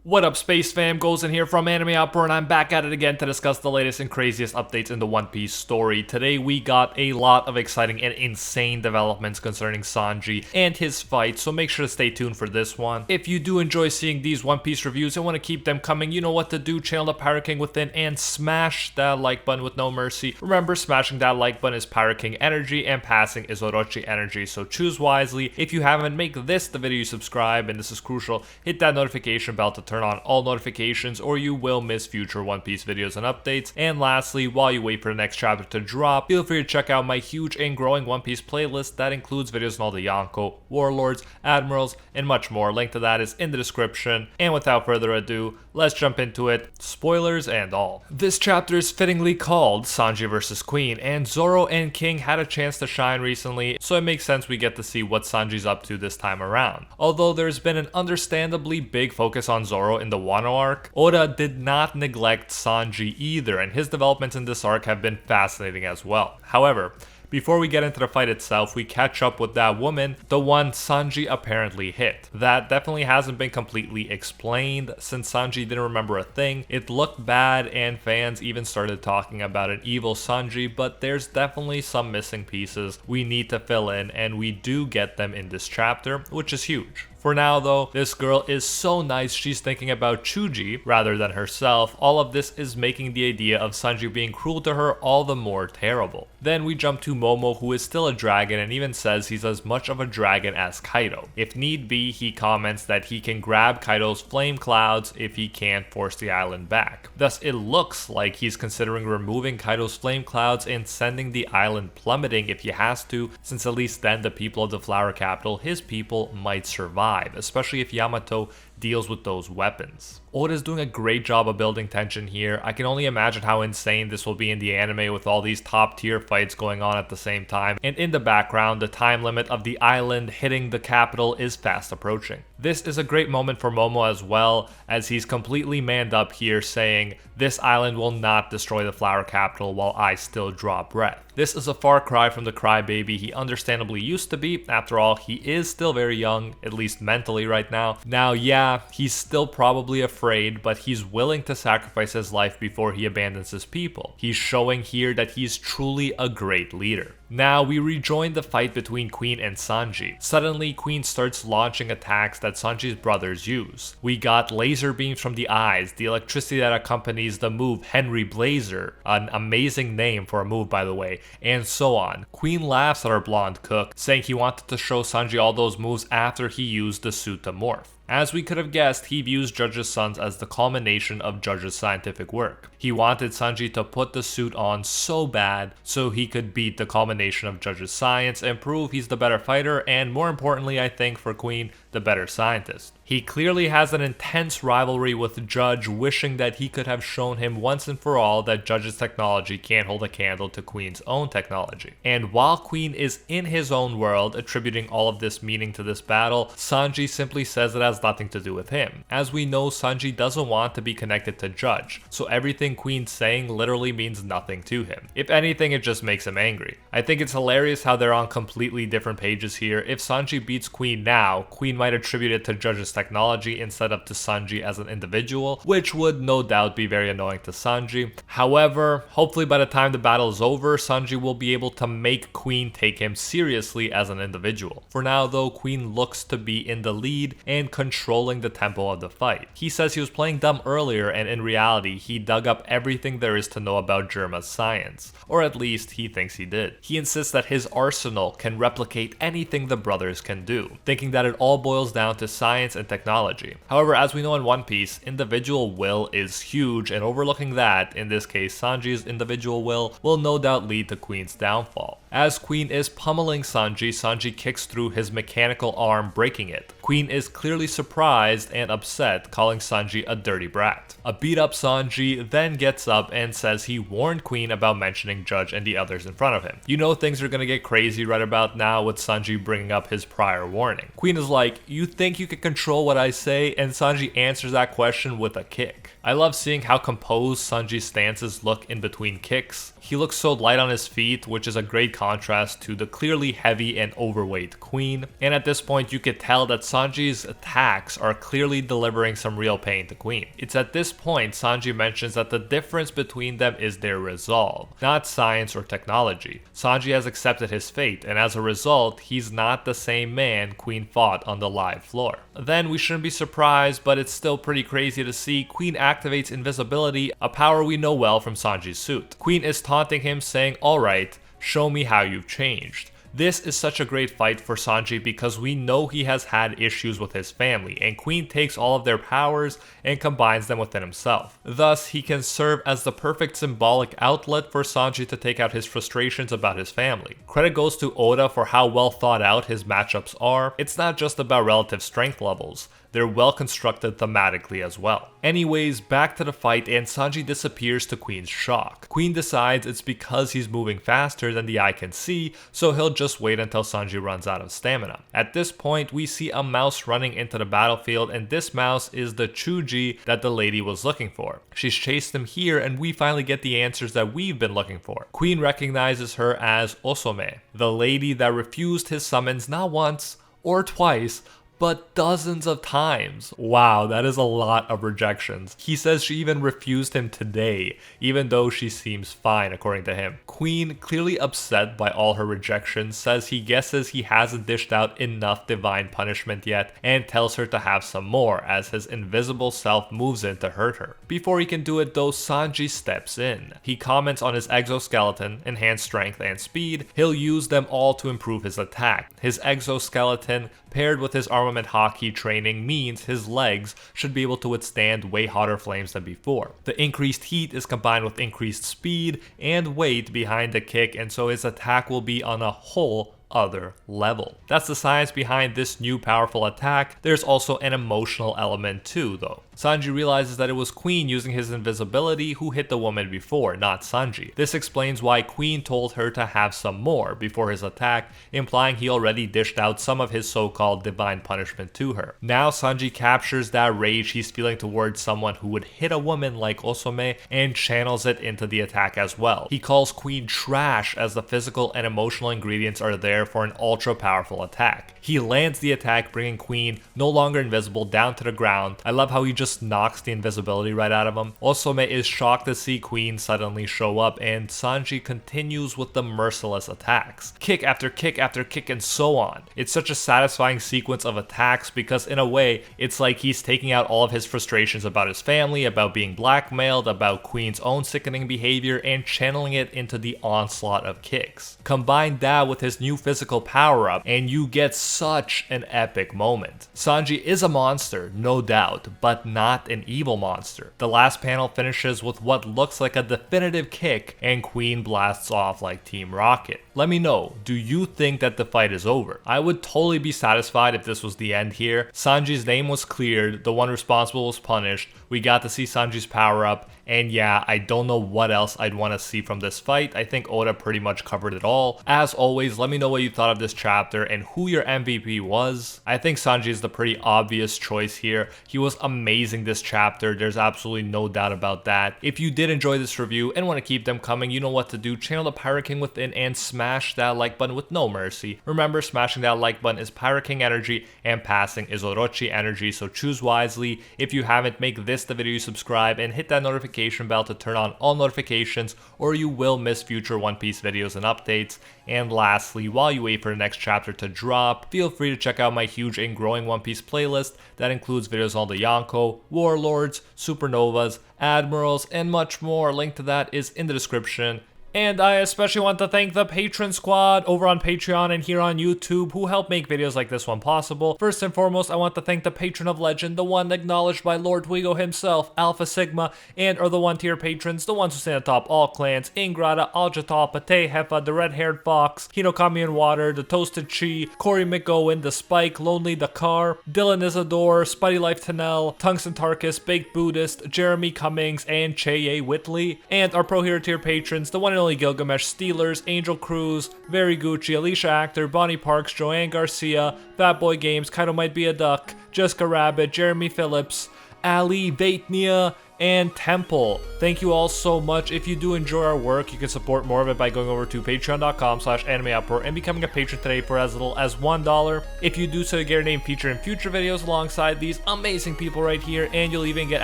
What up, Space Fam? Goes in here from Anime Outpour, and I'm back at it again to discuss the latest and craziest updates in the One Piece story. Today we got a lot of exciting and insane developments concerning Sanji and his fight, so make sure to stay tuned for this one. If you do enjoy seeing these One Piece reviews and want to keep them coming, you know what to do. Channel the Pirate King within and smash that like button with no mercy. Remember, smashing that like button is Pirate King energy and passing is Orochi energy, so choose wisely. If you haven't, make this the video you subscribe, and this is crucial. Hit that notification bell to turn on all notifications or you will miss future One Piece videos and updates. And lastly, while you wait for the next chapter to drop, feel free to check out my huge and growing One Piece playlist that includes videos on all the Yonko, Warlords, Admirals, and much more. Link to that is in the description. And without further ado, let's jump into it, spoilers and all. This chapter is fittingly called Sanji vs. Queen, and Zoro and King had a chance to shine recently, so it makes sense we get to see what Sanji's up to this time around. Although there's been an understandably big focus on Zoro in the Wano arc, Oda did not neglect Sanji either, and his developments in this arc have been fascinating as well. However, before we get into the fight itself, we catch up with that woman, the one Sanji apparently hit. That definitely hasn't been completely explained since Sanji didn't remember a thing. It looked bad and fans even started talking about an evil Sanji, but there's definitely some missing pieces we need to fill in, and we do get them in this chapter, which is huge. For now though, this girl is so nice she's thinking about Chuji rather than herself. All of this is making the idea of Sanji being cruel to her all the more terrible. Then we jump to Momo, who is still a dragon and even says he's as much of a dragon as Kaido. If need be, he comments that he can grab Kaido's flame clouds if he can't force the island back. Thus it looks like he's considering removing Kaido's flame clouds and sending the island plummeting if he has to, since at least then the people of the Flower Capital, his people, might survive, especially if Yamato deals with those weapons. Oda's doing a great job of building tension here. I can only imagine how insane this will be in the anime with all these top tier fights going on at the same time, and in the background, the time limit of the island hitting the capital is fast approaching. This is a great moment for Momo as well, as he's completely manned up here saying, "This island will not destroy the Flower Capital while I still draw breath." This is a far cry from the crybaby he understandably used to be. After all, he is still very young, at least mentally right now. Now, yeah, he's still probably afraid, but he's willing to sacrifice his life before he abandons his people. He's showing here that he's truly a great leader. Now we rejoin the fight between Queen and Sanji. Suddenly, Queen starts launching attacks that Sanji's brothers use. We got laser beams from the eyes, the electricity that accompanies the move Henry Blazer, an amazing name for a move by the way, and so on. Queen laughs at her blonde cook, saying he wanted to show Sanji all those moves after he used the suit to morph. As we could have guessed, he views Judge's sons as the culmination of Judge's scientific work. He wanted Sanji to put the suit on so bad so he could beat the culmination of Judge's science and prove he's the better fighter, and more importantly I think for Queen, the better scientist. He clearly has an intense rivalry with Judge, wishing that he could have shown him once and for all that Judge's technology can't hold a candle to Queen's own technology. And while Queen is in his own world, attributing all of this meaning to this battle, Sanji simply says it has nothing to do with him. As we know, Sanji doesn't want to be connected to Judge, so everything Queen's saying literally means nothing to him. If anything, it just makes him angry. I think it's hilarious how they're on completely different pages here. If Sanji beats Queen now, Queen might attribute it to Judge's technology instead of to Sanji as an individual, which would no doubt be very annoying to Sanji. However, hopefully by the time the battle is over, Sanji will be able to make Queen take him seriously as an individual. For now though, Queen looks to be in the lead and controlling the tempo of the fight. He says he was playing dumb earlier, and in reality he dug up everything there is to know about Germa's science, or at least he thinks he did. He insists that his arsenal can replicate anything the brothers can do, thinking that it all boils down to science and technology. However, as we know in One Piece, individual will is huge, and overlooking that, in this case Sanji's individual will no doubt lead to Queen's downfall. As Queen is pummeling Sanji, Sanji kicks through his mechanical arm, breaking it. Queen is clearly surprised and upset, calling Sanji a dirty brat. A beat up Sanji then gets up and says he warned Queen about mentioning Judge and the others in front of him. You know things are gonna get crazy right about now with Sanji bringing up his prior warning. Queen is like, "You think you can control control what I say? And Sanji answers that question with a kick. I love seeing how composed Sanji's stances look in between kicks. He looks so light on his feet, which is a great contrast to the clearly heavy and overweight Queen. And at this point you could tell that Sanji's attacks are clearly delivering some real pain to Queen. It's at this point Sanji mentions that the difference between them is their resolve, not science or technology. Sanji has accepted his fate, and as a result, he's not the same man Queen fought on the live floor. Then we shouldn't be surprised, but it's still pretty crazy to see Queen activates invisibility, a power we know well from Sanji's suit. Queen is taunting him, saying, "Alright, show me how you've changed." This is such a great fight for Sanji because we know he has had issues with his family, and Queen takes all of their powers and combines them within himself. Thus, he can serve as the perfect symbolic outlet for Sanji to take out his frustrations about his family. Credit goes to Oda for how well thought out his matchups are. It's not just about relative strength levels. They're well constructed thematically as well. Anyways, back to the fight, and Sanji disappears to Queen's shock. Queen decides it's because he's moving faster than the eye can see, so he'll just wait until Sanji runs out of stamina. At this point, we see a mouse running into the battlefield, and this mouse is the Chuji that the lady was looking for. She's chased him here, and we finally get the answers that we've been looking for. Queen recognizes her as Osome, the lady that refused his summons not once or twice, but dozens of times. Wow, that is a lot of rejections. He says she even refused him today, even though she seems fine according to him. Queen, clearly upset by all her rejections, says he guesses he hasn't dished out enough divine punishment yet, and tells her to have some more as his invisible self moves in to hurt her. Before he can do it though, Sanji steps in. He comments on his exoskeleton, enhanced strength and speed. He'll use them all to improve his attack. His exoskeleton paired with his armament hockey training means his legs should be able to withstand way hotter flames than before. The increased heat is combined with increased speed and weight behind the kick, and so his attack will be on a whole other level. That's the science behind this new powerful attack. There's also an emotional element too though. Sanji realizes that it was Queen using his invisibility who hit the woman before, not Sanji. This explains why Queen told her to have some more before his attack, implying he already dished out some of his so-called divine punishment to her. Now Sanji captures that rage he's feeling towards someone who would hit a woman like Osome and channels it into the attack as well. He calls Queen trash as the physical and emotional ingredients are there for an ultra powerful attack. He lands the attack, bringing Queen, no longer invisible, down to the ground. I love how he just knocks the invisibility right out of him. Osome is shocked to see Queen suddenly show up, and Sanji continues with the merciless attacks. Kick after kick after kick and so on. It's such a satisfying sequence of attacks because in a way, it's like he's taking out all of his frustrations about his family, about being blackmailed, about Queen's own sickening behavior, and channeling it into the onslaught of kicks. Combine that with his new physical power-up, and you get such an epic moment. Sanji is a monster, no doubt, but not an evil monster. The last panel finishes with what looks like a definitive kick, and Queen blasts off like Team Rocket. Let me know, do you think that the fight is over? I would totally be satisfied if this was the end here. Sanji's name was cleared, the one responsible was punished, we got to see Sanji's power up, and yeah, I don't know what else I'd want to see from this fight. I think Oda pretty much covered it all. As always, let me know what you thought of this chapter and who your MVP was. I think Sanji is the pretty obvious choice here. He was amazing this chapter, there's absolutely no doubt about that. If you did enjoy this review and want to keep them coming, you know what to do. Channel the Pirate King within and smash that like button with no mercy. Remember, smashing that like button is Pirate King energy and passing is Orochi energy, so choose wisely. If you haven't, make this the video you subscribe and hit that notification bell to turn on all notifications, or you will miss future One Piece videos and updates. And lastly, while you wait for the next chapter to drop, feel free to check out my huge and growing One Piece playlist that includes videos on the Yonko, Warlords, Supernovas, Admirals, and much more. Link to that is in the description. And I especially want to thank the Patron Squad over on Patreon and here on YouTube who help make videos like this one possible. First and foremost, I want to thank the Patron of Legend, the one acknowledged by Lord Wigo himself, Alpha Sigma, and are the 1-tier patrons, the ones who stand atop all clans: Ingrata, Aljata, Pate Hefa, the Red-Haired Fox, Hinokami and Water, the Toasted Chi, Corey McGowan, the Spike, Lonely the Car, Dylan Isidore, Spuddy Life Tanel, Tungsten Tarkus, Baked Buddhist, Jeremy Cummings, and Cheye Whitley. And our Pro Hero tier patrons, the one and only Finally, Gilgamesh, Steelers, Angel Cruz, Very Gucci, Alicia Actor, Bonnie Parks, Joanne Garcia, Fatboy Games, Kaido Might Be a Duck, Jessica Rabbit, Jeremy Phillips, Ali, Vaitnia, and Temple. Thank you all so much. If you do enjoy our work, you can support more of it by going over to patreon.com/animeoutpro and becoming a patron today for as little as $1. If you do so, you get your name featured in future videos alongside these amazing people right here, and you'll even get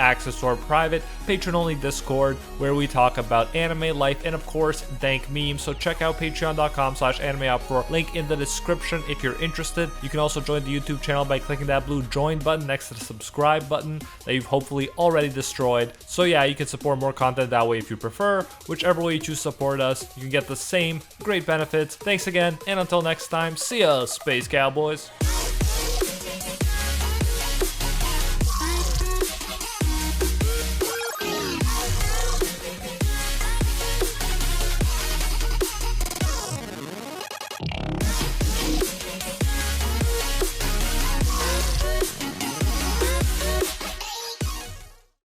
access to our private patron-only Discord where we talk about anime life and of course dank memes. So check out patreon.com/animeoutpro, link in the description if you're interested. You can also join the YouTube channel by clicking that blue join button next to the subscribe button that you've hopefully already destroyed. So yeah, you can support more content that way if you prefer. Whichever way you choose to support us, you can get the same great benefits. Thanks again, and until next time, see ya, Space Cowboys.